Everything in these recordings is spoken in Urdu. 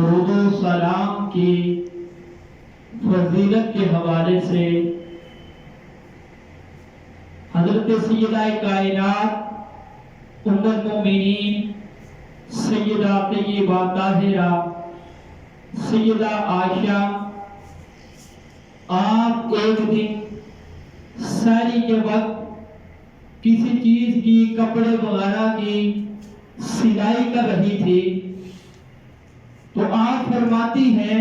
درود و سلام کی فضیلت کے حوالے سے حضرت سیدہ کائنات ام المؤمنین سیدہ طیبہ طاہرہ سیدہ عائشہ آپ ایک دن سحری کے وقت کسی چیز کی کپڑے وغیرہ کی سلائی کر رہی تھی تو آپ فرماتی ہیں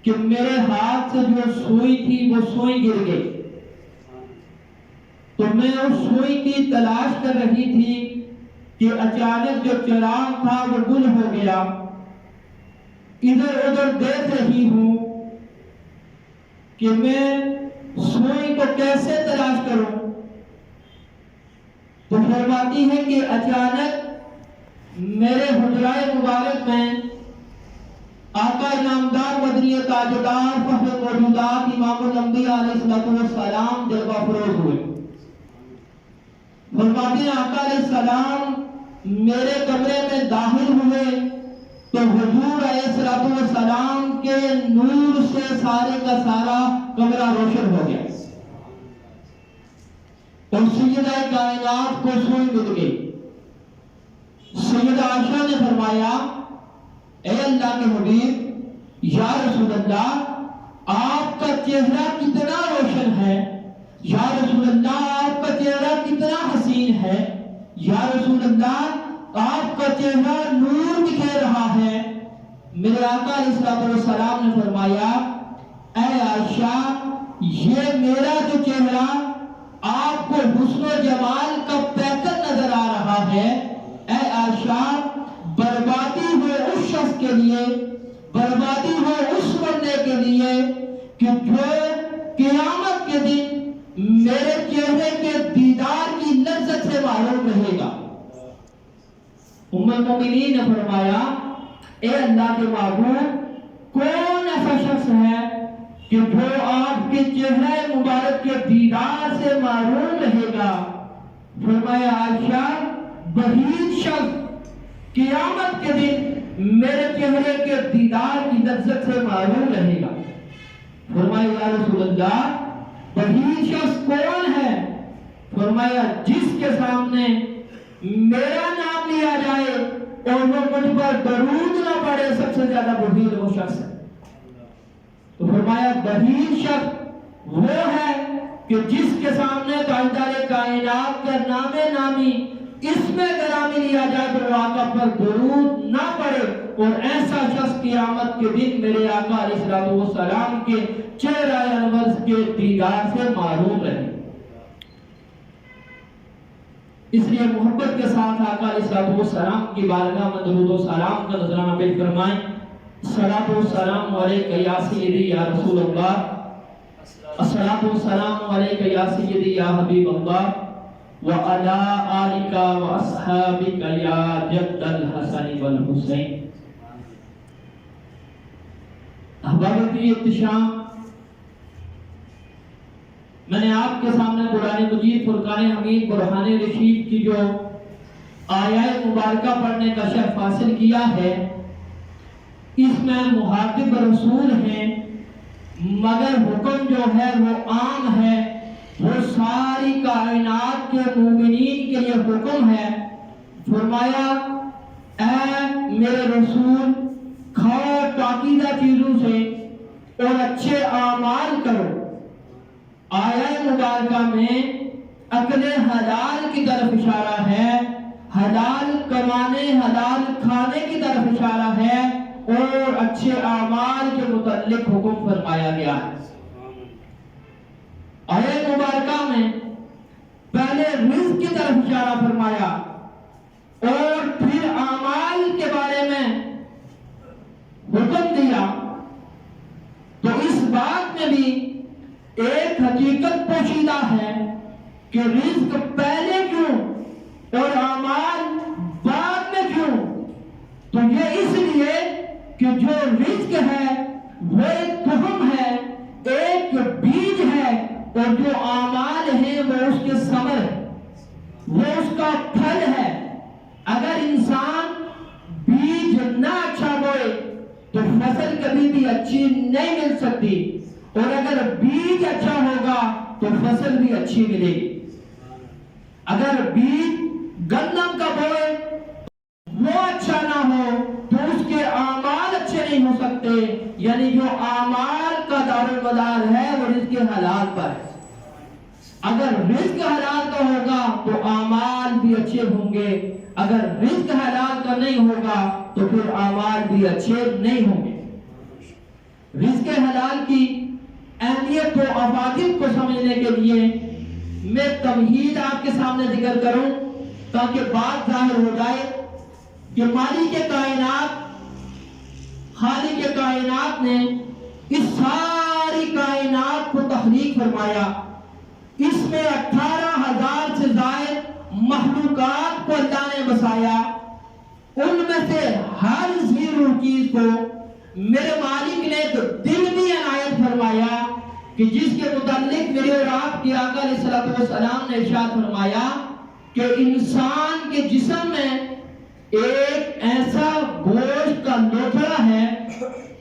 کہ میرے ہاتھ سے جو سوئی تھی وہ سوئی گر گئی، تو میں اس سوئی کی تلاش کر رہی تھی کہ اچانک جو چراغ تھا وہ گل ہو گیا، ادھر ادھر دیکھ رہی ہوں کہ میں سوئی کو کیسے تلاش کروں، تو فرماتی ہے کہ اچانک میرے حجرہ مبارک میں آقا انعامدار مدنی تاجدار فخر موجودات امام الانبیاء علیہ السلام جلوہ فروز ہوئے۔ فرماتی ہیں آقا علیہ السلام میرے کمرے میں داخل ہوئے تو حضور علیہ السلام کے نور سے سارے کا سارا کمرہ روشن ہو گیا اور سیدہ کائنات کو سوئی مل گئی۔ سیدہ عائشہ نے فرمایا اے اللہ کے حبیب یا رسول اللہ آپ کا چہرہ کتنا روشن ہے، یا رسول اللہ آپ کا چہرہ کتنا حسین ہے، یا رسول اللہ آپ کا چہرہ نور بکھیر رہا ہے۔ میرے آقا علیہ السلام نے فرمایا اے عائشہ یہ میرا جو چہرہ آپ کو حسن و جمال کا پیکر نظر آ رہا ہے، اے عائشہ بربادی ہوئے اس شخص کے لیے، بربادی ہوئے اس بندے کے لیے کہ جو قیامت کے دن میرے چہرے کے دیدار کی لذت سے معروف رہے گا۔ ام المؤمنین نے فرمایا اے اللہ کے معبود کون ایسا شخص ہے کہ جو آپ کے چہرے مبارک کے دیدار سے معروف رہے گا؟ فرمایا عائشہ وہی شخص قیامت کے دن میرے چہرے کے دیدار کی لذت سے معروف رہے گا۔ فرمایا یا رسول اللہ وہی شخص کون ہے؟ فرمایا جس کے سامنے میرا نام لیا جائے اور وہ مجھ پر درود نہ پڑے سب سے زیادہ بخیل وہ شخص ہے۔ تو فرمایا وہی شخص وہ ہے کہ جس کے سامنے تاجدار کائنات کا نام نامی اس میں گرامی لیا جائے تو وہ آقا پر درود نہ پڑے، اور ایسا شخص قیامت کے دن میرے آقا علیہ السلام کے چہرہ انور کے دیدار سے محروم رہے۔ اس لیے محبت کے ساتھ آقا علیہ السلام کی بارگاہ میں درود و سلام کا نذرانہ پیش فرمائیں۔ الصلاۃ والسلام علیک یا سیدی یا رسول اللہ، الصلاۃ والسلام علیک یا سیدی یا حبیب اللہ، وعلی آلک واصحابک یا جد الحسن والحسین۔ احباب کی احتشام، میں نے آپ کے سامنے قرآن مجید فرقان حمید برہان رشید کی جو آیات مبارکہ پڑھنے کا شرف حاصل کیا ہے، اس میں مخاطب رسول ہیں مگر حکم جو ہے وہ عام ہے، وہ ساری کائنات کے مومنین کے لیے حکم ہے۔ فرمایا اے میرے رسول کھاؤ پاکیزہ چیزوں سے اور اچھے اعمال کرو۔ آیت مبارکہ میں اکل حلال کی طرف اشارہ ہے، حلال کمانے حلال کھانے کی طرف اشارہ ہے، اور اچھے اعمال کے متعلق حکم فرمایا گیا ہے۔ آیت مبارکہ میں پہلے رزق کی طرف اشارہ فرمایا اور پھر اعمال کے بارے میں حکم دیا، تو اس بات میں بھی ایک حقیقت پوشیدہ ہے کہ رزق پہلے کیوں اور اعمال بعد میں کیوں؟ تو یہ اس لیے کہ جو رزق ہے وہ ایک تخم ہے، ایک بیج ہے، اور جو اعمال ہیں وہ اس کے ثمر ہے، وہ اس کا پھل ہے۔ اگر انسان بیج نہ اچھا بوئے فصل کبھی بھی اچھی نہیں مل سکتی، اور اگر بیج اچھا ہوگا تو فصل بھی اچھی ملے گی۔ اگر بیج گندم کا بوئے وہ اچھا نہ ہو تو اس کے اعمال اچھے نہیں ہو سکتے، یعنی جو اعمال کا دارالمدار ہے وہ رزق حلال پر ہے۔ اگر رزق حلال کا ہوگا تو اعمال بھی اچھے ہوں گے، اگر رزق حلال کا نہیں ہوگا تو پھر اعمال بھی اچھے نہیں ہوں گے۔ رزق حلال کی اہمیت و افاضل کو سمجھنے کے لیے میں تمہید آپ کے سامنے ذکر کروں تاکہ بات ظاہر ہو جائے کہ مالک کائنات، خالق کائنات نے اس ساری کائنات کو تخلیق فرمایا، اس میں 18,000 سے زائد مخلوقات کو اللہ نے بسایا، ان میں سے ہر زیرو چیز کو میرے مالک نے ایک دل بھی عنایت فرمایا کہ جس کے متعلق میرے اور آپ کی آقا علیہ الصلوۃ والسلام نے ارشاد فرمایا کہ انسان کے جسم میں ایک ایسا گوشت کا لوتھڑا ہے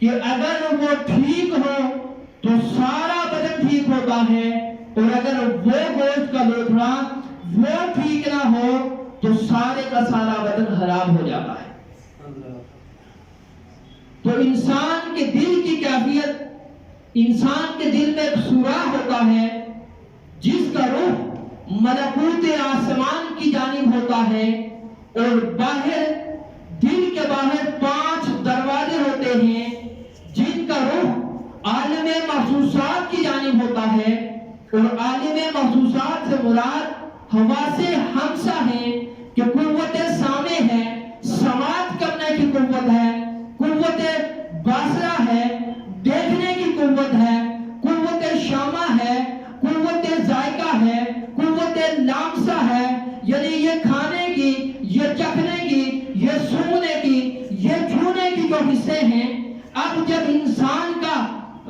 کہ اگر وہ ٹھیک ہو تو سارا بدن ٹھیک ہوتا ہے، اور اگر وہ گوشت کا لوتھڑا وہ ٹھیک نہ ہو تو سارے کا سارا بدن خراب ہو جاتا ہے۔ تو انسان کے دل کی کیفیت، انسان کے دل میں ایک سوراخ ہوتا ہے جس کا رخ ملکوت آسمان کی جانب ہوتا ہے، اور باہر دل کے باہر 5 دروازے ہوتے ہیں جن کا رخ عالم محسوسات کی جانب ہوتا ہے، اور عالم محسوسات سے مراد حواس خمسہ ہیں کہ قوت سامع ہے، سماعت کرنے کی قوت ہے، قوت باصرہ ہے، دیکھنے کی قوت ہے، قوت شامہ ہے، قوت ذائقہ ہے، قوت لامسہ ہے، یعنی یہ کھانے کی، یہ چکھنے کی، یہ سونگنے کی، یہ چھونے کی جو حصے ہیں۔ اب جب انسان کا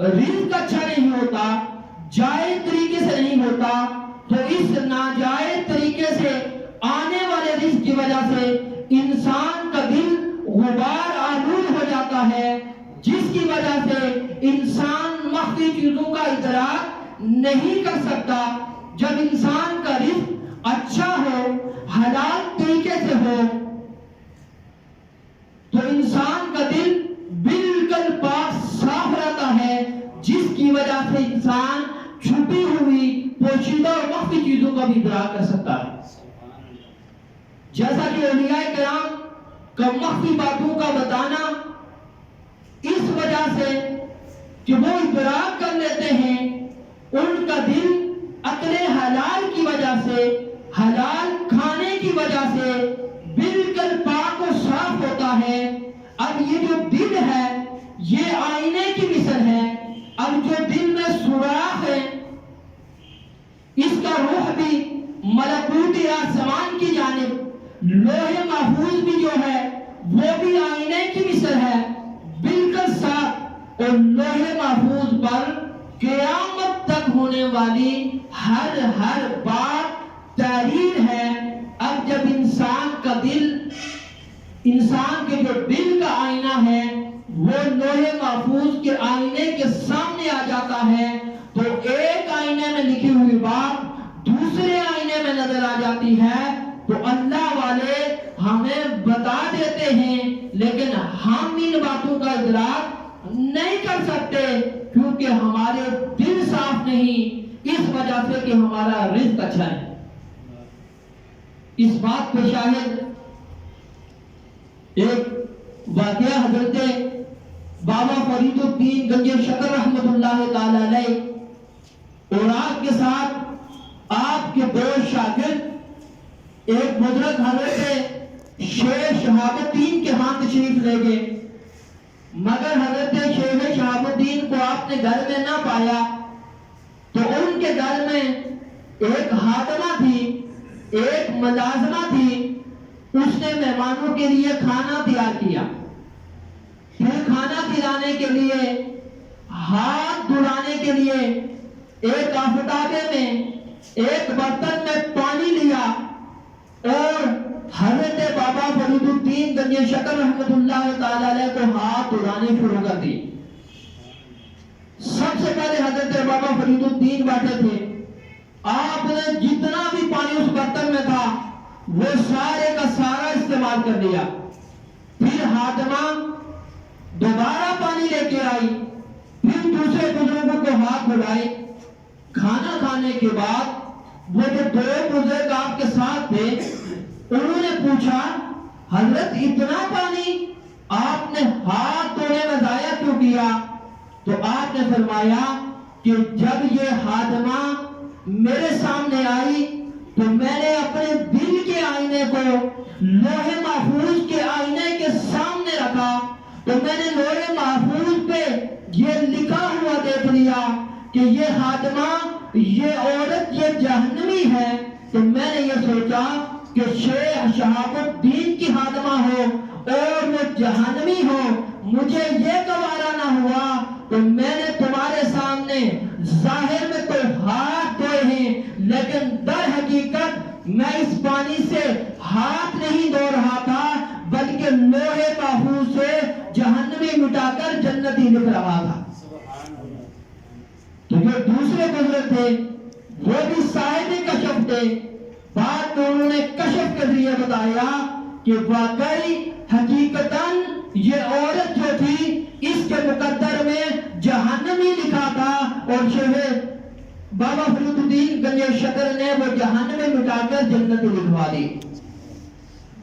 رزق اچھا نہیں ہوتا، جائز طریقے سے نہیں ہوتا، تو اس ناجائز طریقے سے آنے والے رزق کی وجہ سے انسان کا دل غبار آلود ہو جاتا ہے، جس کی وجہ سے انسان مخفی چیزوں کا ادراک نہیں کر سکتا۔ جب انسان کا رزق اچھا ہو، حلال طریقے سے ہو، تو انسان کا دل بالکل پاک صاف رہتا ہے، جس کی وجہ سے انسان چھپی ہوئی پوشیدہ اور مخفی چیزوں کا بھی ادراک کر سکتا ہے۔ جیسا کہ اولیاء کرام کا مخفی باتوں کا بتانا اس وجہ سے کہ وہ ادراک کر لیتے ہیں، ان کا دل عقل حلال کی وجہ سے، حلال کھانے کی وجہ سے بالکل پاک و صاف ہوتا ہے۔ اب یہ جو دل ہے یہ آئینے کی مثل ہے۔ اب جو دل میں سوراخ ہے، اس کا روح بھی ملکوت آسمان کی جانب، لوح محفوظ بھی جو ہے وہ بھی آئینے کی مثل ہے، بالکل صاف، اور لوح محفوظ پر قیامت تک ہونے والی ہر بات تحریر ہے۔ اب جب انسان کا دل، انسان کے جو دل کا آئینہ ہے وہ لوح محفوظ کے آئینے کے سامنے آ جاتا ہے، تو ایک آئینے میں لکھی ہوئی بات دوسرے آئینے میں نظر آ جاتی ہے، تو اللہ والے ہمیں بتا دیتے ہیں لیکن ہم ان باتوں کا ادراک نہیں کر سکتے کیونکہ ہمارے دل صاف نہیں، اس وجہ سے کہ ہمارا رزق اچھا ہے۔ اس بات پہ شاہد ایک واقعہ حضرت بابا فرید الدین گنج شکر رحمت اللہ تعالی علیہ اور آپ کے ساتھ آپ کے دو شاگرد ایک بزرگ حضرت شیخ شہاب الدین کے ہاں تشریف لے گئے، مگر حضرت شیخ شہاب الدین کو آپ نے گھر میں نہ پایا، تو ان کے گھر میں ایک خادمہ تھی، ایک ملازمہ تھی، اس نے مہمانوں کے لیے کھانا تیار کیا، پھر کھانا کھلانے کے لیے، ہاتھ دھلانے کے لیے ایک آفتابے میں ایک برتن میں پانی لیا اور حضرت بابا فرید الدین گنج شکر رحمت اللہ تعالی علیہ کو ہاتھ اڑانے شروع کر دی. سب سے پہلے حضرت بابا فرید الدین بیٹھے تھے. آپ نے جتنا بھی پانی اس برتن میں تھا وہ سارے کا سارا استعمال کر لیا. پھر حاتمہ دوبارہ پانی لے کے آئی. پھر دوسرے بزرگوں کو ہاتھ بڑھائے. کھانا کھانے کے بعد وہ جو دو بزرگ آپ کے ساتھ تھے انہوں نے پوچھا حضرت اتنا پانی آپ نے ہاتھ دھونے میں ضائع کیوں کیا؟ تو آپ نے فرمایا کہ جب یہ حاتمہ میرے سامنے آئی تو میں نے اپنے دل کے آئینے کو لوح محفوظ کے آئینے کے سامنے رکھا تو میں نے لوح محفوظ پہ یہ لکھا ہوا دیکھ لیا کہ یہ حاتمہ یہ عورت یہ جہنمی ہے. تو میں نے یہ سوچا کہ شیخ شہاب الدین کی حاتمہ ہو اور وہ جہنمی ہو, مجھے یہ گوارا نہ ہوا تو میں نے تمہارے سامنے ظاہر میں تو ہاتھ دھوئے ہیں لیکن در حقیقت میں اس پانی سے ہاتھ نہیں دھو رہا تھا بلکہ لوح محفوظ سے جہنمی مٹا کر جنتی لکھ رہا تھا. تو جو دوسرے بزرگ تھے وہ بھی صاحب کشف تھے. بعد میں انہوں نے کشف کے ذریعے بتایا کہ واقعی حقیقتاً یہ عورت جو تھی اس کے مقدر میں جہنمی لکھا تھا اور شیخ بابا فرید الدین گنج شکر نے وہ جہنمی مٹا کر جنت لکھوا دی.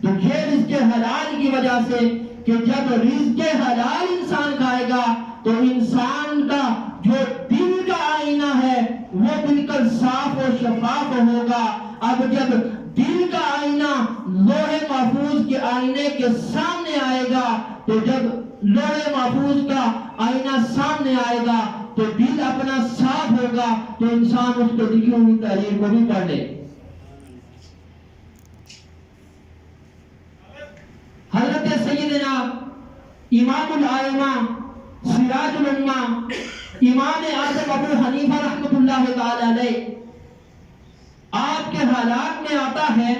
تو یہ رزق حلال کی وجہ سے کہ جب رزق حلال انسان کھائے گا تو انسان کا جو دل کا آئینہ ہے وہ بالکل صاف اور شفاف ہوگا. اب جب دل کا آئینہ لوح محفوظ کے آئینے کے سامنے آئے گا تو جب لوح محفوظ کا آئینہ سامنے آئے گا تو دل اپنا صاف ہوگا تو انسان اس کو لکھی ہوئی تحریر کو بھی پڑھ لے. حضرت سیدنا امام الائمہ سراج الامہ امام اعظم ابو حنیفہ رحمت اللہ تعالی علیہ آپ کے حالات میں آتا ہے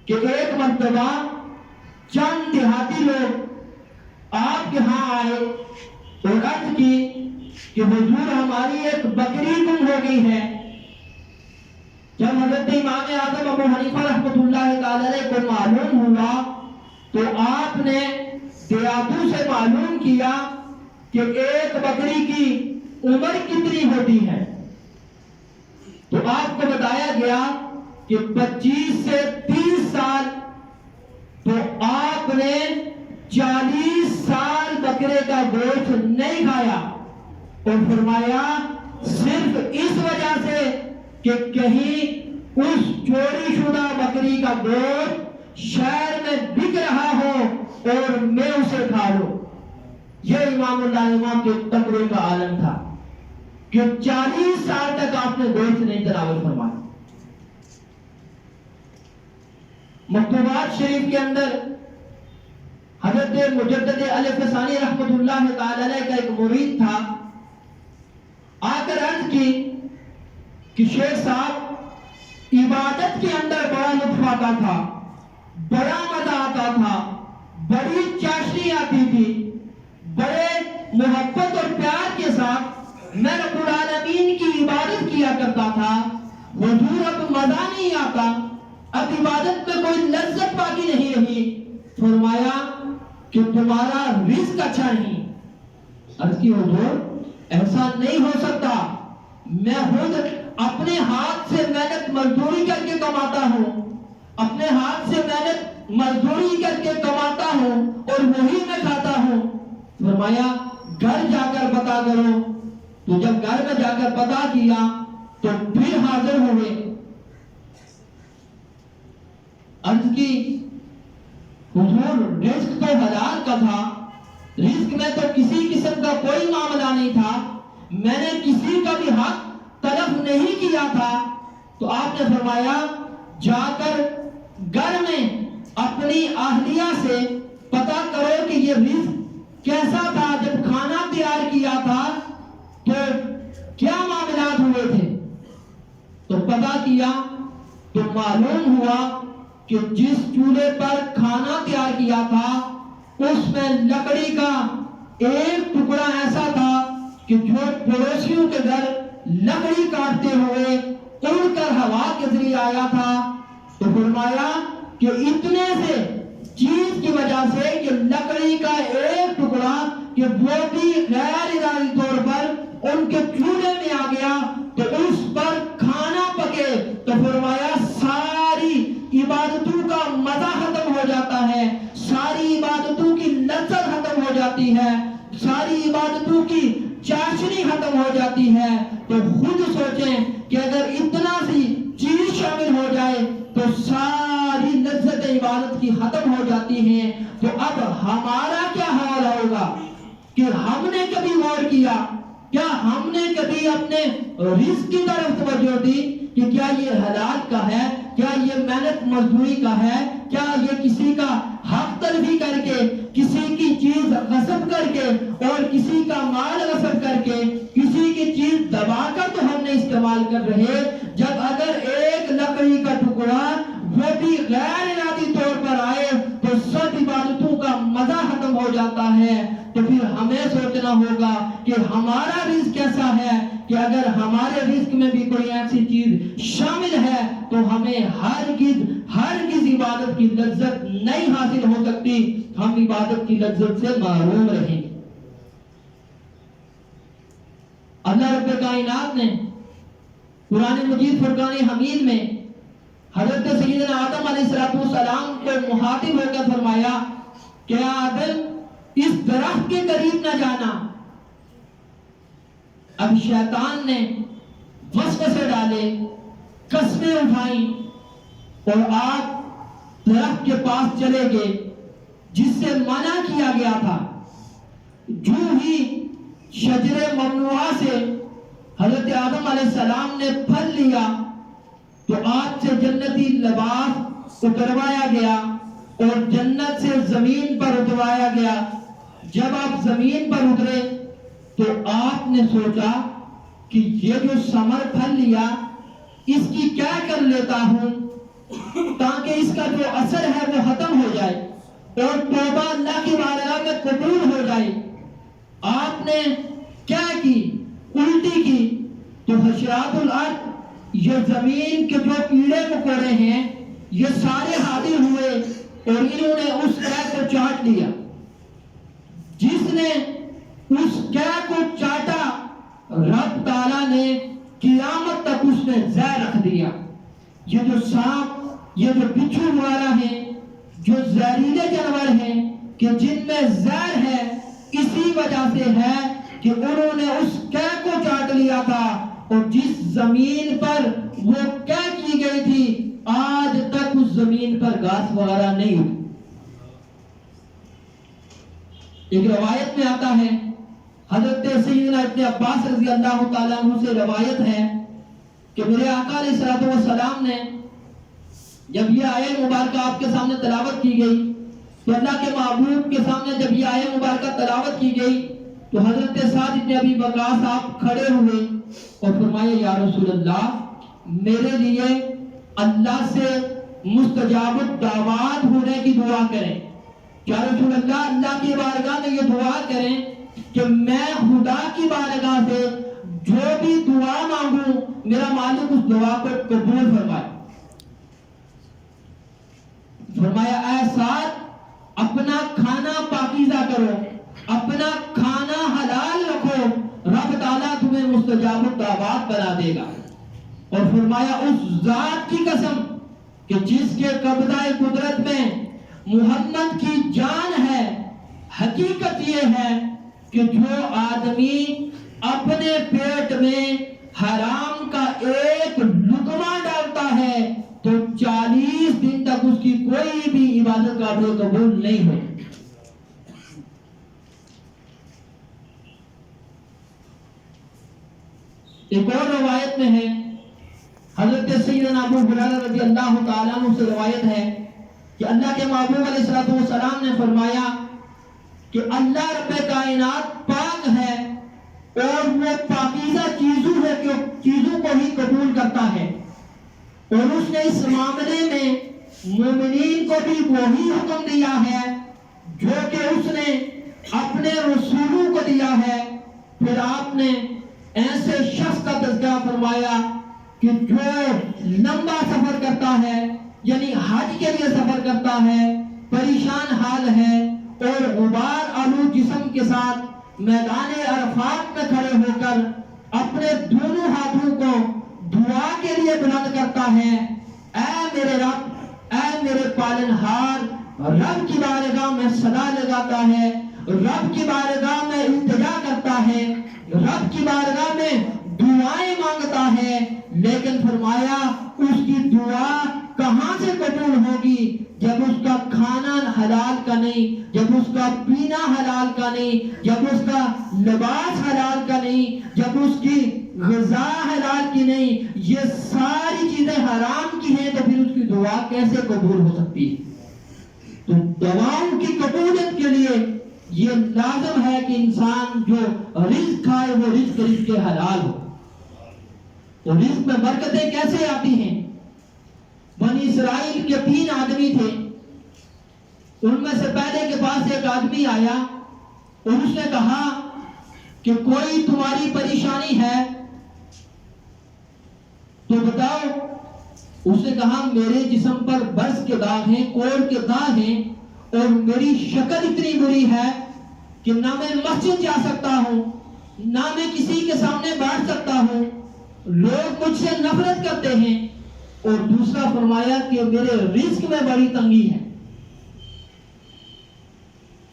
کہ ایک مرتبہ چند دیہاتی لوگ آپ کے ہاں آئے اور عرض کی کہ حضور ہماری ایک بکری گم ہو گئی ہے. جب حضرت امام اعظم ابو حنیفہ رحمت اللہ تعالی علیہ کو معلوم ہوا تو آپ نے دیہاتوں سے معلوم کیا کہ ایک بکری کی عمر کتنی ہوتی ہے. تو آپ کو بتایا گیا کہ 25 سے 30 سال. تو آپ نے 40 سال بکرے کا گوشت نہیں کھایا اور فرمایا صرف اس وجہ سے کہ کہیں اس چوری شدہ بکری کا گوشت شہر میں بک رہا ہو اور میں اسے کھا لوں. یہ امام اللہ امام کے تقوی کا عالم تھا کہ 40 سال تک آپ نے گوشت نہیں تناول فرمایا. مکتوبات شریف کے اندر حضرت مجدد الف ثانی رحمت اللہ تعالی علیہ کا ایک مرید تھا. آ کر عرض کی کہ شیخ صاحب عبادت کے اندر بڑا لطف آتا تھا, بڑا مزہ آتا تھا, بڑی چاشنی آتی تھی, بڑے محبت اور پیار کے ساتھ میں رب العالمین کی عبادت کیا کرتا تھا. حضور اب مزہ نہیں آتا, اب عبادت میں کوئی لذت باقی نہیں رہی. فرمایا کہ تمہارا رزق اچھا نہیں. عرض کی حضور ایسا نہیں ہو سکتا, میں خود اپنے ہاتھ سے محنت مزدوری کر کے کماتا ہوں, اپنے ہاتھ سے محنت مزدوری کر کے کماتا ہوں اور وہی میں کھاتا ہوں. فرمایا گھر جا کر پتا کرو. تو جب گھر میں جا کر پتا کیا تو پھر حاضر ہوئے. عرض کی حضور رزق تو حلال کا تھا, رزق میں تو کسی قسم کا کوئی معاملہ نہیں تھا, میں نے کسی کا بھی حق طلب نہیں کیا تھا. تو آپ نے فرمایا جا کر گھر میں اپنی اہلیہ سے پتا کرو کہ یہ رزق کیسا تھا, جب کھانا تیار کیا تھا تو کیا معاملات ہوئے تھے. تو پتا کیا تو معلوم ہوا کہ جس چولہے پر کھانا تیار کیا تھا اس میں لکڑی کا ایک ٹکڑا ایسا تھا کہ جو پڑوسیوں کے گھر لکڑی کاٹتے ہوئے اڑ کر ہوا کے ذریعے آیا تھا، تو فرمایا کہ اتنے سے چیز کی وجہ سے کہ لکڑی کا ایک ٹکڑا کہ وہ بھی غیر ارادی طور پر ان کے چولہے میں آ گیا تو اس پر کھانا پکے، تو فرمایا ساری عبادتوں کا مزہ ختم ہو جاتا ہے، ساری عبادتوں کی لذت ختم ہو جاتی ہے، ساری عبادتوں کی چاشنی ختم ہو جاتی ہے۔ تو خود سوچیں کہ اگر اتنا سی چیز شامل ہو جائے تو ساری لذت عبادت کی ختم ہو جاتی ہیں، تو اب ہمارا کیا حال ہوگا کہ ہم نے کبھی غور کیا، کیا ہم نے کبھی اپنے رزق کی طرف توجہ دی کہ کیا یہ حلال کا ہے، کیا یہ محنت مزدوری کا ہے، کیا یہ کسی کا حق تلفی کر کے، کسی کی چیز غصب کر کے اور کسی کا مال غصب کر کے، کسی کی چیز دبا کر تو ہم نے استعمال کر رہے، جب اگر ایک لکڑی کا ٹکڑا وہ بھی غیر ارادی طور پر آئے تو سب عبادتوں کا مزہ ختم ہو جاتا ہے۔ تو پھر ہمیں سوچنا ہوگا کہ ہمارا رزق کیسا ہے کہ اگر ہمارے رزق میں بھی کوئی ایسی چیز شامل ہے تو ہمیں ہرگز عبادت کی لذت نہیں حاصل ہو سکتی، ہم عبادت کی لذت سے محروم رہیں گے۔ اللہ رب کائنات نے قرآن مجید فرقان حمید میں حضرت سیدنا آدم علیہ السلام کو مخاطب ہو کر فرمایا کہ آدم اس درخت کے قریب نہ جانا۔ اب شیطان نے وسوسے ڈالے، قسمیں اٹھائیں اور آپ درخت کے پاس چلے گئے جس سے منع کیا گیا تھا۔ جو ہی شجر ممنوعہ سے حضرت آدم علیہ السلام نے پھل لیا تو آپ سے جنتی لباس اتروایا گیا اور جنت سے زمین پر اتروایا گیا۔ جب آپ زمین پر اترے تو آپ نے سوچا کہ یہ جو ثمر پھل لیا اس کی کیا کر لیتا ہوں تاکہ اس کا جو اثر ہے وہ ختم ہو جائے اور توبہ اللہ کی بارگاہ میں قبول ہو جائے۔ آپ نے کیا کی؟ الٹی کی تو حشرات الارض، یہ زمین کے جو کیڑے مکوڑے ہیں یہ سارے حاضر ہوئے اور انہوں نے اس قید کو چاٹ لیا۔ جس نے اس قید کو چاٹا رب تعالیٰ نے قیامت تک اس نے زہر رکھ دیا۔ یہ جو سانپ، یہ جو بچھو وغیرہ ہیں، جو زہریلے جانور ہیں کہ جن میں زہر ہے، اسی وجہ سے ہے کہ انہوں نے اس قید کو چاٹ لیا تھا، اور جس زمین پر وہ قید کی گئی تھی آج تک اس زمین پر گھاس وغیرہ نہیں ہوئی۔ ایک روایت میں آتا ہے، حضرت سیدنا ابن عباس رضی اللہ تعالیٰ عنہ سے روایت ہے کہ میرے آقا علیہ السلام نے جب یہ آیت مبارکہ آپ کے سامنے تلاوت کی گئی تو اللہ کے محبوب کے سامنے جب یہ آیت مبارکہ تلاوت کی گئی تو حضرت سعد بن ابی وقاص آپ کھڑے ہوئے اور فرمائے یا رسول اللہ، میرے لیے اللہ سے مستجاب الدعوات ہونے کی دعا کریں۔ یا رسول اللہ، اللہ کی بارگاہ میں یہ دعا کریں کہ میں خدا کی بارگاہ سے جو بھی دعا مانگوں میرا مالک اس دعا کو قبول فرمائے۔ فرمایا اے سعد، اپنا کھانا پاکیزہ کرو، اپنا کھانا حلال رکھو، رب تعالیٰ تمہیں مستجاب الدعوات بنا دے گا۔ اور فرمایا اس ذات کی قسم کہ جس کے قبضہ قدرت میں محمد کی جان ہے، حقیقت یہ ہے کہ جو آدمی اپنے پیٹ میں حرام کا ایک لقمہ ڈالتا ہے تو 40 دن تک اس کی کوئی بھی عبادت قبول نہیں ہوتی۔ ایک اور روایت میں ہے، حضرت سیدنا ابو ہریرہ رضی اللہ تعالیٰ عنہ سے روایت ہے کہ اللہ کے محبوب علیہ السلام نے فرمایا کہ اللہ رب کائنات پاک ہے اور وہ پاکیزہ چیزوں کو ہی قبول کرتا ہے، اور اس نے اس معاملے میں مومنین کو بھی وہی حکم دیا ہے جو کہ اس نے اپنے رسولوں کو دیا ہے۔ پھر آپ نے ایسے شخص کا تذکرہ فرمایا کہ جو لمبا سفر کرتا ہے، یعنی حج کے لیے سفر کرتا ہے، پریشان حال ہے اور غبار آلود جسم کے ساتھ میدان عرفات میں کھڑے ہو کر اپنے دونوں ہاتھوں کو دعا کے لیے بلند کرتا ہے، اے میرے رب، اے میرے پالنہار، رب کی بارگاہ میں صدا لگاتا ہے، رب کی بارگاہ میں التجا کرتا ہے، رب کی بارگاہ میں دعائیں مانگتا ہے، لیکن فرمایا اس کی دعا کہاں سے قبول ہوگی جب اس کا کھانا حلال کا نہیں، جب اس کا پینا حلال کا نہیں، جب اس کا لباس حلال کا نہیں، جب اس کی غذا حلال کی نہیں، یہ ساری چیزیں حرام کی ہیں، تو پھر اس کی دعا کیسے قبول ہو سکتی ہے؟ تو دعاؤں کی قبولیت کے لیے یہ لازم ہے کہ انسان جو رزق کھائے وہ رزق کے حلال ہو۔ تو رزق میں برکتیں کیسے آتی ہیں؟ بنی اسرائیل کے 3 آدمی تھے، ان میں سے پہلے کے پاس ایک آدمی آیا اور اس نے کہا کہ کوئی تمہاری پریشانی ہے تو بتاؤ۔ اس نے کہا میرے جسم پر برس کے داغ ہیں، کوڑ کے داغ ہیں، اور میری شکل اتنی بری ہے کہ نہ میں مسجد جا سکتا ہوں، نہ میں کسی کے سامنے بیٹھ سکتا ہوں، لوگ مجھ سے نفرت کرتے ہیں، اور دوسرا فرمایا کہ میرے رزق میں بڑی تنگی ہے۔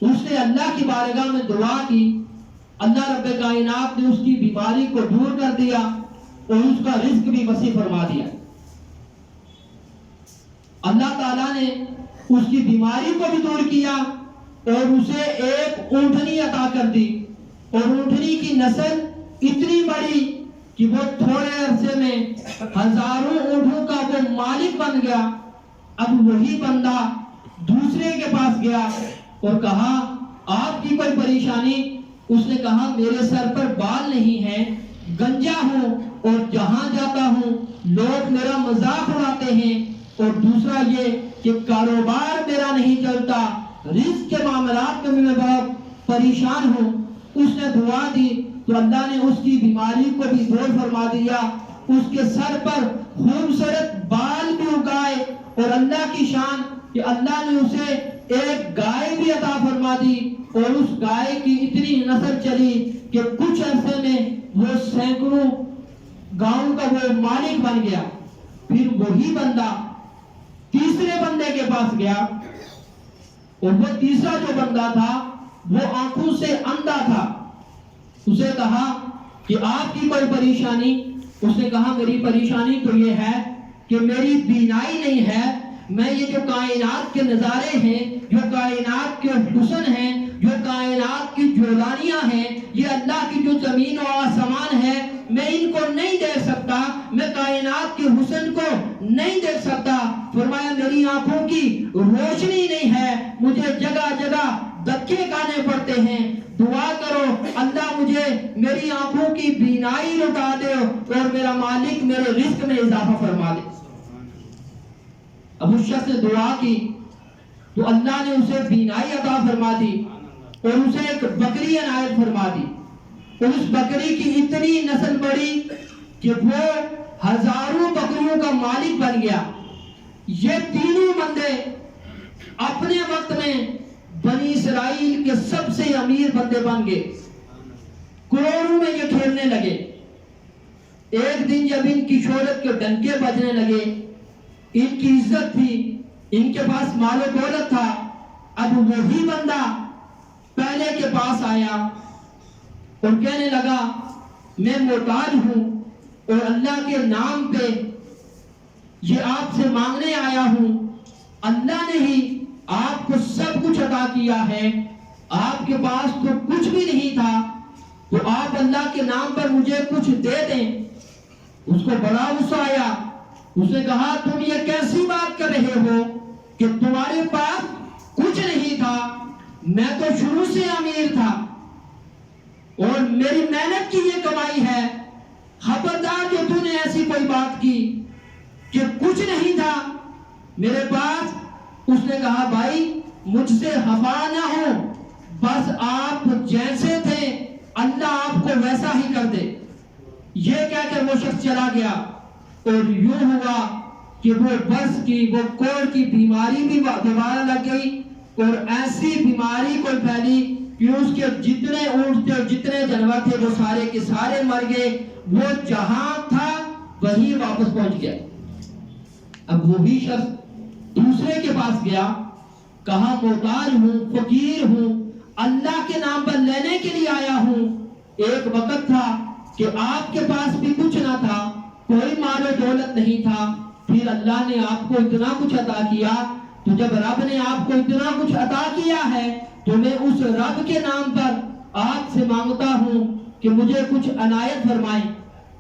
اس نے اللہ کی بارگاہ میں دعا کی، اللہ رب کائنات نے اس کی بیماری کو دور کر دیا اور اس کا رزق بھی وسیع فرما دیا۔ اللہ تعالیٰ نے اس کی بیماری کو بھی دور کیا اور اسے ایک اونٹنی عطا کر دی، اور اونٹنی کی نسل اتنی بڑی کہ وہ تھوڑے عرصے میں ہزاروں اونٹوں کا وہ مالک بن گیا۔ اب وہی بندہ دوسرے کے پاس گیا اور کہا آپ کی کوئی پریشانی؟ اس نے کہا میرے سر پر بال نہیں ہیں، گنجا ہوں اور جہاں جاتا ہوں لوگ میرا مذاق اڑاتے ہیں، اور دوسرا یہ کہ کاروبار میرا نہیں چلتا، رزق کے معاملات میں میں بہت پریشان ہوں۔ اس نے دعا دی تو اللہ نے اس کی بیماری کو بھی دور فرما دیا، اس کے سر پر خوبصورت بال بھی اگائے، اور اللہ کی شان کہ اللہ نے اسے ایک گائے بھی عطا فرما دی، اور اس گائے کی اتنی نسل چلی کہ کچھ عرصے میں وہ سینکڑوں گاؤں کا وہ مالک بن گیا۔ پھر وہی بندہ تیسرے بندے کے پاس گیا، اور وہ تیسرا جو بندہ تھا وہ آنکھوں سے اندھا تھا۔ اسے کہا کہ آپ کی کوئی پریشانی؟ اس نے کہا میری پریشانی تو یہ ہے کہ میری بینائی نہیں ہے، میں یہ جو کائنات کے نظارے ہیں، جو کائنات کے حسن ہیں، جو کائنات کی جولانیاں ہیں، یہ اللہ کی جو زمین و آسمان ہے، میں ان کو نہیں دیکھ سکتا، میں کائنات کے حسن کو نہیں دیکھ سکتا۔ فرمایا میری آنکھوں کی روشنی نہیں ہے، مجھے جگہ جگہ دھکے کھانے پڑتے ہیں، دعا کرو اللہ مجھے میری آنکھوں کی بینائی لوٹا دے اور میرا مالک میرے رزق میں اضافہ فرما دے۔ اب اس شخص نے دعا کی تو اللہ نے اسے بینائی عطا فرما دی اور اسے ایک بکری عنایت فرما دی، اور اس بکری کی اتنی نسل بڑھی کہ وہ ہزاروں بکریوں کا مالک بن گیا۔ یہ تینوں بندے اپنے وقت میں بنی اسرائیل کے سب سے امیر بندے بن گئے، کروڑوں میں یہ کھیلنے لگے۔ ایک دن جب ان کی شہرت کے ڈنکے بجنے لگے، ان کی عزت تھی، ان کے پاس مال و دولت تھا، اب وہی بندہ پہلے کے پاس آیا اور کہنے لگا میں محتاج ہوں اور اللہ کے نام پہ یہ آپ سے مانگنے آیا ہوں، اللہ نے ہی آپ کو سب کچھ عطا کیا ہے، آپ کے پاس تو کچھ بھی نہیں تھا، تو آپ اللہ کے نام پر مجھے کچھ دے دیں۔ اس کو بڑا غصہ آیا، اس نے کہا تم یہ کیسی بات کر رہے ہو کہ تمہارے پاس کچھ نہیں تھا، میں تو شروع سے امیر تھا اور میری محنت کی یہ کمائی ہے، خبردار جو تو نے ایسی کوئی بات کی کہ کچھ نہیں تھا میرے پاس. اس نے کہا بھائی مجھ سے خفا نہ ہو، بس آپ جیسے تھے اللہ آپ کو ویسا ہی کر دے. یہ کہہ کر وہ شخص چلا گیا. اور یوں ہوا کہ وہ بس کی وہ کوڑ کی بیماری بھی دوبارہ لگ گئی، اور ایسی بیماری کو پھیلی کہ اس کے جتنے اونٹ تھے اور جتنے جانور تھے وہ سارے کے سارے مر گئے. وہ جہاں تھا وہی واپس پہنچ گیا. اب وہی شخص دوسرے کے پاس گیا، کہا محتاج ہوں، فقیر ہوں، اللہ کے نام پر لینے کے لیے آیا ہوں. ایک وقت تھا کہ آپ کے پاس بھی کچھ نہ تھا، کوئی مال و دولت نہیں تھا، پھر اللہ نے آپ کو اتنا کچھ عطا کیا. تو جب رب نے آپ کو اتنا کچھ عطا کیا ہے تو میں اس رب کے نام پر آپ سے مانگتا ہوں کہ مجھے کچھ عنایت فرمائیں.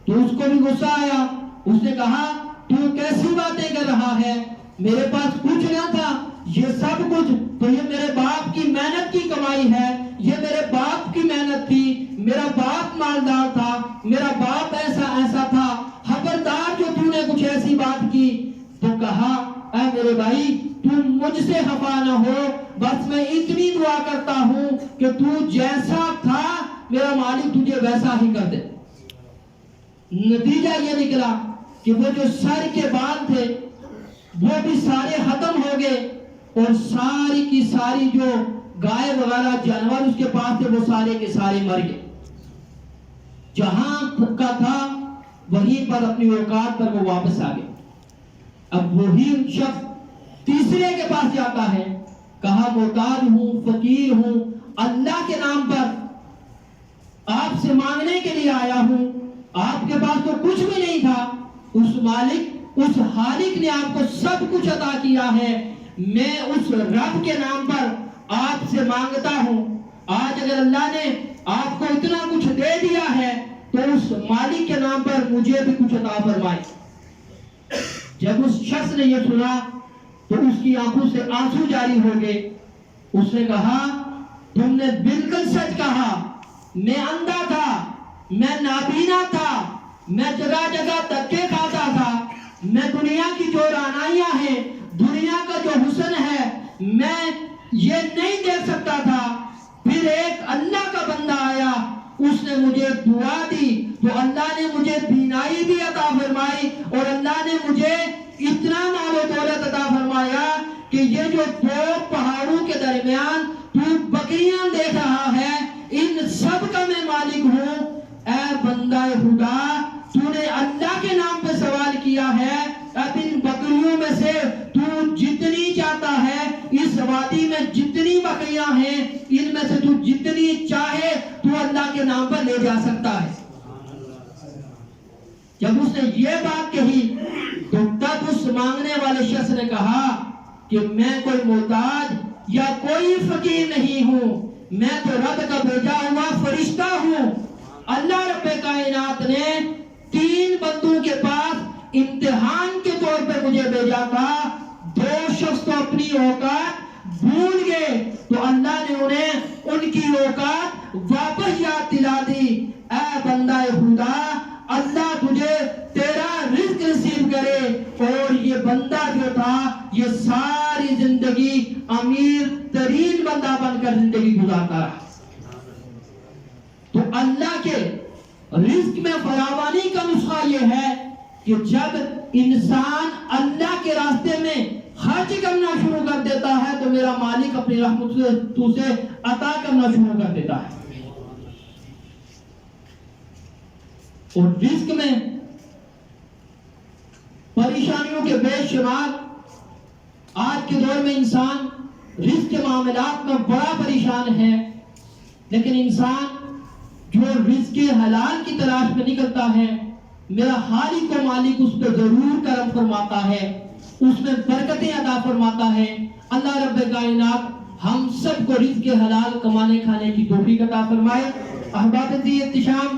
تو اس کو بھی غصہ آیا. اس نے کہا تو کیسی باتیں کر رہا ہے، میرے پاس کچھ نہ تھا، یہ سب کچھ تو یہ میرے باپ کی محنت کی کمائی ہے، یہ میرے باپ کی محنت تھی، میرا باپ مالدار تھا، میرا باپ ایسا ایسا تھا، خبردار جو تو نے کچھ ایسی بات کی. تو کہا اے میرے بھائی تم مجھ سے خفا نہ ہو، بس میں اتنی دعا کرتا ہوں کہ تو جیسا تھا میرا مالک تجھے ویسا ہی کر دے. نتیجہ یہ نکلا کہ وہ جو سر کے بال تھے وہ بھی سارے ختم ہو گئے، اور ساری کی ساری جو گائے وغیرہ جانور اس کے پاس تھے وہ سارے کے سارے مر گئے. جہاں پھکا تھا وہیں پر اپنی اوقات پر وہ واپس آ گئے. اب وہی شخص تیسرے کے پاس جاتا ہے، کہا محتاج ہوں، فقیر ہوں، اللہ کے نام پر آپ سے مانگنے کے لیے آیا ہوں. آپ کے پاس تو کچھ بھی نہیں تھا، اس مالک اس خالق نے آپ کو سب کچھ عطا کیا ہے. میں اس رب کے نام پر آپ سے مانگتا ہوں. آج اگر اللہ نے آپ کو اتنا کچھ دے دیا ہے تو اس مالک کے نام پر مجھے بھی کچھ عطا فرمائے. جب اس شخص نے یہ سنا تو اس کی آنکھوں سے آنسو جاری ہو گئے. اس نے کہا تم نے بالکل سچ کہا، میں اندھا تھا، میں نابینا تھا، میں جگہ جگہ دھکے کھاتا تھا، میں دنیا کی جو رعنائیاں ہیں، دنیا کا جو حسن ہے میں یہ نہیں دیکھ سکتا تھا. پھر ایک اللہ کا بندہ آیا، اس نے مجھے دعا دی تو اللہ نے مجھے بینائی بھی عطا فرمائی، اور اللہ نے مجھے اتنا مال و دولت عطا فرمایا کہ یہ جو دو پہاڑوں کے درمیان تو بکریاں دیکھ رہا ہے ان سب کا میں مالک ہوں. اے بندہ خدا، تو نے اللہ کے نام پہ سوال کیا ہے، اب ان بکریوں میں سے تو جتنی چاہتا ہے، اس وادی میں جتنی بکریاں ہیں ان میں سے تو جتنی چاہے تو اللہ کے نام پر لے جا سکتا ہے. جب اس نے یہ بات کہی تو تب اس مانگنے والے شخص نے کہا کہ میں کوئی محتاج یا کوئی فقیر نہیں ہوں، میں تو رب کا بھیجا ہوا فرشتہ ہوں. اللہ رب کائنات نے 3 بندوں کے پاس امتحان کے طور پر مجھے بھیجا تھا. 2 شخص تو اپنی اوقات بھول گئے تو اللہ نے انہیں ان کی اوقات واپس یاد دلا دی. اے بندہ خدا، اللہ تجھے تیرا رزق نصیب کرے. اور یہ بندہ جو تھا یہ ساری زندگی امیر ترین بندہ بن کر زندگی گزارتا رہا. تو اللہ کے رزق میں فراوانی کا نسخہ یہ ہے کہ جب انسان اللہ کے راستے میں خرچ کرنا شروع کر دیتا ہے تو میرا مالک اپنی رحمت سے اسے عطا کرنا شروع کر دیتا ہے. اور رزق میں پریشانیوں کے بے شمار. آج کے دور میں انسان رزق کے معاملات میں بڑا پریشان ہے، لیکن انسان جو رزق کے حلال کی تلاش میں نکلتا ہے میرا خالق و مالک اس پہ ضرور کرم فرماتا ہے، اس میں برکتیں عطا فرماتا ہے. اللہ رب کائنات ہم سب کو رزق حلال کمانے کھانے کی توفیق عطا فرمائے. احباب دی احتشام،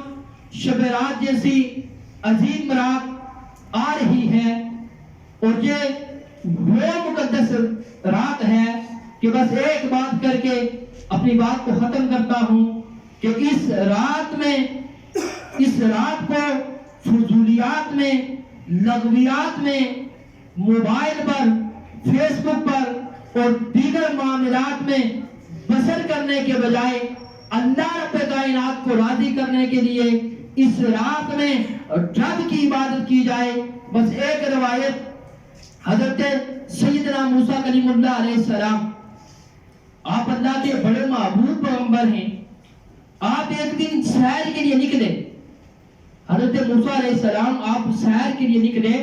شب رات جیسی عظیم رات آ رہی ہے اور یہ وہ مقدس رات ہے کہ بس ایک بات کر کے اپنی بات کو ختم کرتا ہوں کہ اس رات کو فضولیات میں، لغویات میں، موبائل پر فیس بک پر اور دیگر معاملات میں بسر کرنے کے بجائے اللہ رب کائنات کو راضی کرنے کے لیے اس رات میں رب کی عبادت کی جائے۔ بس ایک روایت حضرت سیدنا موسیٰ کلیم اللہ علیہ السلام، آپ اللہ کے بڑے محبوب پیغمبر ہیں، آپ ایک دن سیر کے لیے نکلے۔ حضرت موسیٰ علیہ السلام آپ سیر کے لیے نکلے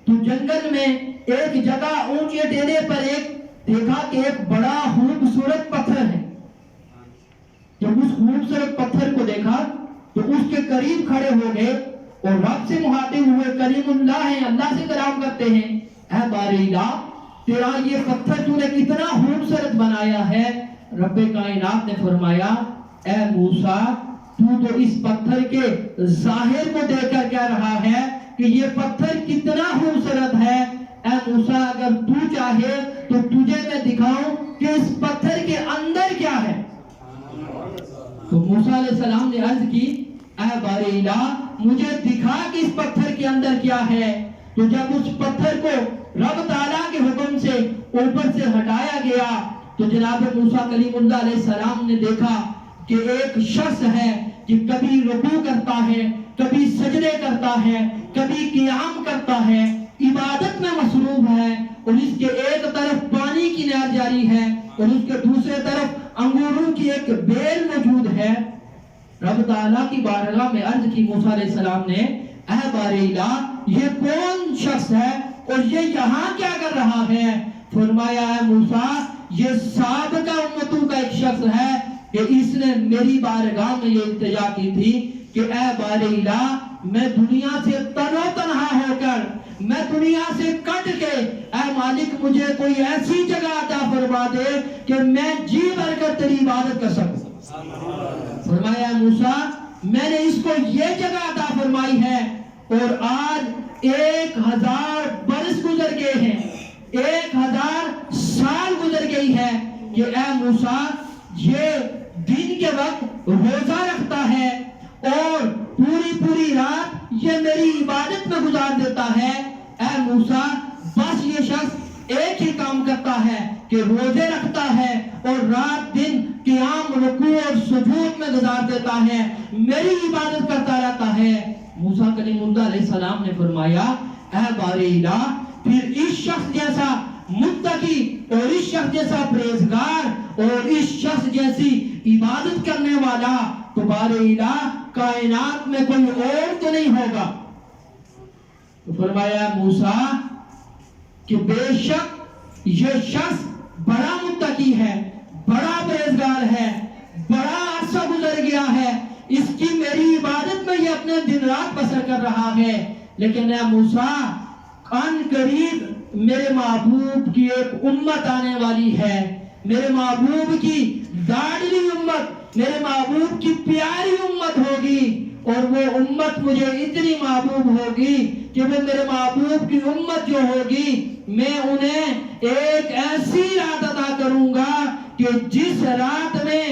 تو جنگل میں ایک جگہ اونچے ٹیلے پر دیکھا کہ ایک بڑا خوبصورت پتھر ہے۔ جب اس خوبصورت پتھر کو دیکھا تو اس کے قریب کھڑے ہو گئے اور رب سے مخاطب ہوئے، کلیم اللہ ہیں، اللہ سے کلام کرتے ہیں، اے باری الہ تیرا یہ پتھر تو نے کتنا خوبصورت بنایا ہے۔ رب کائنات نے فرمایا، اے موسیٰ تو اس پتھر کے ظاہر کو دیکھ کر کہہ رہا ہے کہ یہ پتھر کتنا خوبصورت ہے۔ اے موسیٰ اگر تو چاہے تو تجھے میں دکھاؤں کہ اس پتھر کے اندر کیا ہے۔ تو موسیٰ علیہ السلام نے عرض کی، اے باری الہ مجھے دکھا کہ اس پتھر کے اندر کیا ہے۔ تو جب اس پتھر کو رب تعالیٰ کے حکم سے اوپر سے ہٹایا گیا تو جناب موسیٰ کلیم اللہ علیہ السلام نے دیکھا کہ ایک شخص ہے کہ کبھی رکوع کرتا ہے، کبھی سجدے کرتا ہے، کبھی قیام کرتا ہے، عبادت میں مصروف ہے، اور اس کے ایک طرف پانی کی نہر جاری ہے اور اس کے دوسرے طرف انگوروں کی ایک بیل موجود ہے۔ رب تعالیٰ کی بارگاہ میں عرض کی موسیٰ علیہ السلام نے، اے باری الہ یہ کون شخص ہے اور یہ یہاں کیا کر رہا ہے؟ فرمایا، اے موسیٰ یہ سابقہ امتوں کا ایک شخص ہے کہ اس نے میری بارگاہ میں یہ التجا کی تھی کہ اے باری الہ میں دنیا سے تنو تنہا ہو کر، میں دنیا سے کٹ کے، اے مالک مجھے کوئی ایسی جگہ عطا فرما دے کہ میں جی بھر کر تیری عبادت کر سکوں۔ فرمایا، موسیٰ میں نے اس کو یہ جگہ عطا فرمائی ہے اور آج 1000 برس گزر گئے ہیں، 1000 سال گزر گئی ہے کہ اے موسیٰ یہ دن کے وقت روزہ رکھتا ہے اور پوری رات یہ میری عبادت میں گزار دیتا ہے۔ اے موسیٰ بس یہ شخص ایک ہی کام کرتا ہے کہ روزے رکھتا ہے اور رات دن قیام، رکوع اور سجود میں گزار دیتا ہے، میری عبادت کرتا رہتا ہے۔ موسیٰ کلیم اللہ علیہ السلام نے فرمایا، اے باری الہ پھر اس شخص جیسا متقی اور اس شخص جیسا پرہیزگار اور اس شخص جیسی عبادت کرنے والا تو باری الہ کائنات میں کوئی اور تو نہیں ہوگا۔ تو فرمایا موسیٰ کہ بے شک یہ شخص بڑا متقی ہے، بڑا پرہیزگار ہے، بڑا عرصہ گزر گیا ہے، اس کی میری عبادت میں یہ اپنے دن رات بسر کر رہا ہے، لیکن اے موسیٰ ان قریب میرے محبوب کی ایک امت آنے والی ہے، میرے محبوب کی لاڈلی امت، میرے محبوب کی پیاری امت ہوگی، اور وہ امت مجھے اتنی محبوب ہوگی کہ وہ میرے محبوب کی امت جو ہوگی میں انہیں ایک ایسی رات عطا کروں گا کہ جس رات میں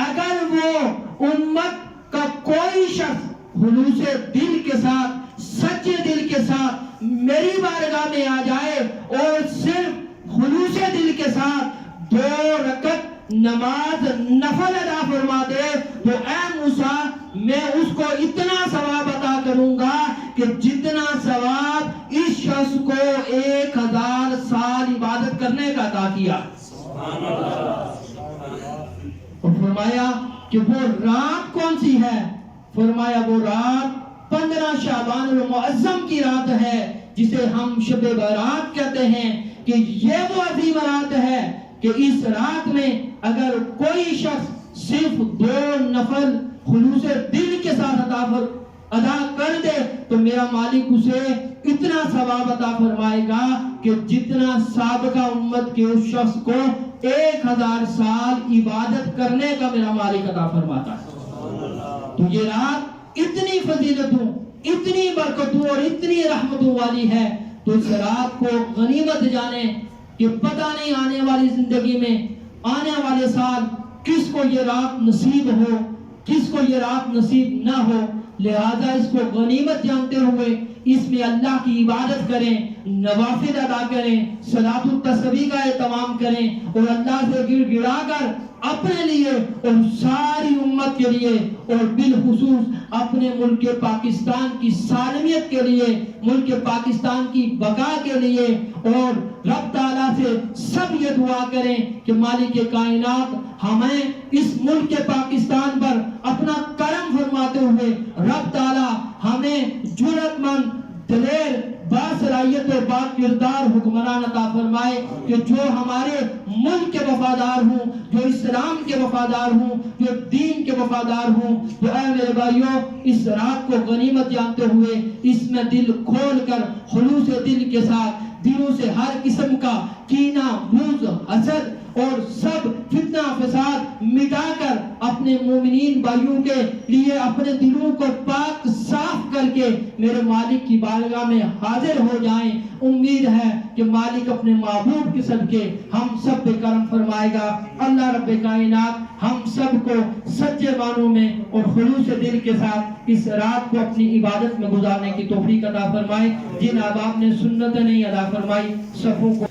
اگر وہ امت کا کوئی شخص خلوص دل کے ساتھ، سچے دل کے ساتھ میری بارگاہ میں آ جائے اور صرف خلوص دل کے ساتھ 2 رکعت نماز نفل ادا فرما دے تو اے موسیٰ میں اس کو اتنا ثواب عطا کروں گا کہ جتنا ثواب اس شخص کو 1000 سال عبادت کرنے کا عطا کیا۔ اور فرمایا کہ وہ رات کون سی ہے؟ فرمایا وہ رات 15 شعبان المعظم کی رات ہے جسے ہم شب برات کہتے ہیں، کہ یہ وہ عظیم رات ہے کہ اس رات میں اگر کوئی شخص صرف 2 نفل خلوص دل کے ساتھ ادا کر دے تو میرا مالک اسے اتنا ثواب عطا فرمائے گا کہ جتنا سابقہ امت کے اس شخص کو 1000 سال عبادت کرنے کا میرا مالک عطا فرماتا ہے۔ تو یہ رات اتنی فضیلتوں، اتنی برکتوں اور اتنی رحمتوں والی ہے، تو اس رات کو غنیمت جانے کہ پتہ نہیں آنے والی زندگی میں، آنے والے سال کس کو یہ رات نصیب ہو، کس کو یہ رات نصیب نہ ہو، لہذا اس کو غنیمت جانتے ہوئے اس میں اللہ کی عبادت کریں، نوافل ادا کریں، صلاۃ التسبیح کا اہتمام کریں اور اللہ سے گڑ گڑا کر اپنے لیے اور ساری امت کے لیے اور بالخصوص اپنے ملک پاکستان کی سالمیت کے لیے، ملک پاکستان کی بقا کے لیے اور رب تعالیٰ سے سب یہ دعا کریں کہ مالک کائنات ہمیں اس ملک پاکستان پر اپنا کرم فرماتے ہوئے رب تعالیٰ ہمیں جرأت مند، دلیر، باصلاحیت و با کردار حکمران عطا فرمائے کہ جو ہمارے ملک کے وفادار ہوں، جو اسلام کے وفادار ہوں، جو دین کے وفادار ہوں۔ تو اے میرے بھائیوں، اس رات کو غنیمت جانتے ہوئے اس میں دل کھول کر خلوص دل کے ساتھ دلوں سے ہر قسم کا کینہ، بغض، حسد اور سب فتنہ فساد مٹا کر اپنے مومنین بھائیوں کے لیے اپنے دلوں کو پاک صاف کر کے میرے مالک کی بارگاہ میں حاضر ہو جائیں۔ امید ہے کہ مالک اپنے محبوب کے صدقے ہم سب پہ کرم فرمائے گا۔ اللہ رب کائنات ہم سب کو سچے معنوں میں اور خلوص دل کے ساتھ اس رات کو اپنی عبادت میں گزارنے کی توفیق عطا فرمائے۔ جن احباب نے سنت نہیں ادا فرمائی، صفوں کو